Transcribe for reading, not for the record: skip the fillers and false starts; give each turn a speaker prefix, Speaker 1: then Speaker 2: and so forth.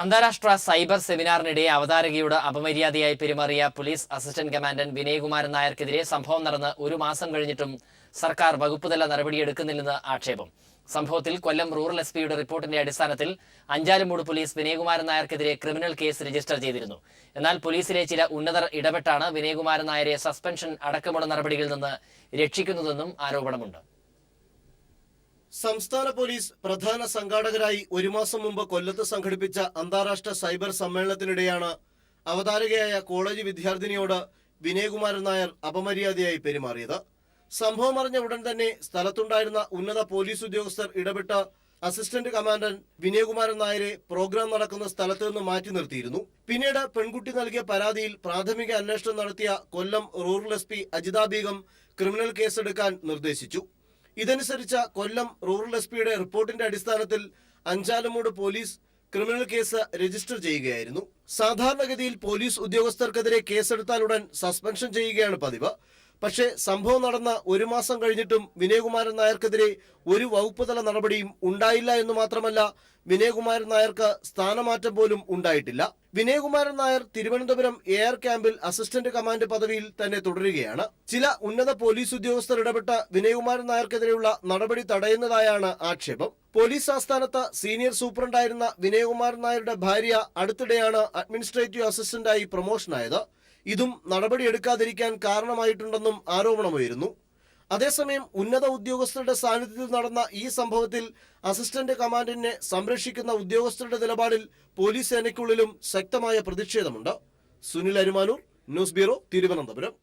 Speaker 1: അന്താരാഷ്ട്ര സൈബർ സെമിനാറിനിടെ അവതാരകയോട് അപമര്യാദയായി പെരുമാറിയ police assistant commandant വിനയകുമാരൻ നായർക്കെതിരെ സംഭവം നടന്ന് ഒരു മാസം കഴിഞ്ഞിട്ടും സർക്കാർ വകുപ്പുതല നടപടിയെടുക്കുന്നില്ലെന്ന് ആക്ഷേപം. സംഭവത്തിൽ കൊല്ലം റൂറൽ എസ്.പിയുടെ റിപ്പോർട്ടിന്റെ അടിസ്ഥാനത്തിൽ അഞ്ചാലുമൂട് പോലീസ് വിനയകുമാരൻ നായർക്കെതിരെ ക്രിമിനൽ കേസ് രജിസ്റ്റർ ചെയ്തിരുന്നു. എന്നാൽ പോലീസിലെ ചില ഉന്നതർ ഇടപെട്ടാണ് വിനയകുമാരൻ നായരെ സസ്പെൻഷൻ അടക്കമുള്ള നടപടികളിൽ നിന്ന് രക്ഷിക്കുന്നതെന്നും ആരോപണമുണ്ട്.
Speaker 2: സംസ്ഥാന പോലീസ് പ്രധാന സംഘാടകരായി ഒരു മാസം മുമ്പ് കൊല്ലത്ത് സംഘടിപ്പിച്ച അന്താരാഷ്ട്ര സൈബർ സമ്മേളനത്തിനിടെയാണ് അവതാരകയായ കോളേജ് വിദ്യാർത്ഥിനിയോട് വിനയകുമാരൻ നായർ അപമര്യാദയായി പെരുമാറിയത്. സംഭവം അറിഞ്ഞ ഉടൻ തന്നെ സ്ഥലത്തുണ്ടായിരുന്ന ഉന്നത പോലീസ് ഉദ്യോഗസ്ഥർ ഇടപെട്ട് അസിസ്റ്റന്റ് കമാൻഡന്റ് വിനയകുമാരൻ നായരെ പ്രോഗ്രാം നടക്കുന്ന സ്ഥലത്ത് നിന്ന് മാറ്റി നിർത്തിയിരുന്നു. പിന്നീട് പെൺകുട്ടി നൽകിയ പരാതിയിൽ പ്രാഥമിക അന്വേഷണം നടത്തിയ Kollam rural SP Ajitha Beegum criminal കേസെടുക്കാൻ നിർദ്ദേശിച്ചു. ഇതനുസരിച്ച കൊല്ലം റൂറൽ എസ്.പിയുടെ റിപ്പോർട്ടിന്റെ അടിസ്ഥാനത്തിൽ Anchalumoodu police criminal case register ചെയ്യുകയായിരുന്നു. സാധാരണഗതിയിൽ പോലീസ് ഉദ്യോഗസ്ഥർക്കെതിരെ കേസെടുത്താലുടൻ സസ്പെൻഷൻ ചെയ്യുകയാണ് പതിവ്. പക്ഷേ സംഭവം നടന്ന ഒരു മാസം കഴിഞ്ഞിട്ടും വിനയകുമാരൻ നായർക്കെതിരെ ഒരു വകുപ്പുതല നടപടിയും ഉണ്ടായില്ല എന്ന് മാത്രമല്ല, വിനയകുമാരൻ നായർക്ക് സ്ഥാനമാറ്റം പോലും ഉണ്ടായിട്ടില്ല. വിനയകുമാരൻ നായർ തിരുവനന്തപുരം എയർ ക്യാമ്പിൽ അസിസ്റ്റന്റ് കമാൻഡ് പദവിയിൽ തന്നെ തുടരുകയാണ്. ചില ഉന്നത പോലീസ് ഉദ്യോഗസ്ഥർ ഇടപെട്ട വിനയകുമാരൻ നായർക്കെതിരെയുള്ള നടപടി തടയുന്നതായാണ് ആക്ഷേപം. പോലീസ് ആസ്ഥാനത്ത് സീനിയർ സൂപ്രണ്ടായിരുന്ന വിനയകുമാരൻ നായരുടെ ഭാര്യ അടുത്തിടെയാണ് അഡ്മിനിസ്ട്രേറ്റീവ് അസിസ്റ്റന്റായി പ്രൊമോഷനായത്. ഇതും നടപടിയെടുക്കാതിരിക്കാൻ കാരണമായിട്ടുണ്ടെന്നും ആരോപണമുയരുന്നു. അതേസമയം ഉന്നത ഉദ്യോഗസ്ഥരുടെ സാന്നിധ്യത്തിൽ നടന്ന ഈ സംഭവത്തിൽ അസിസ്റ്റന്റ് കമാൻഡന്റിനെ സംരക്ഷിക്കുന്ന ഉദ്യോഗസ്ഥരുടെ നിലപാടിൽ പോലീസ് സേനയ്ക്കുള്ളിലും ശക്തമായ പ്രതിഷേധമുണ്ട്. Sunil Arumanoor, news bureau, Thiruvananthapuram.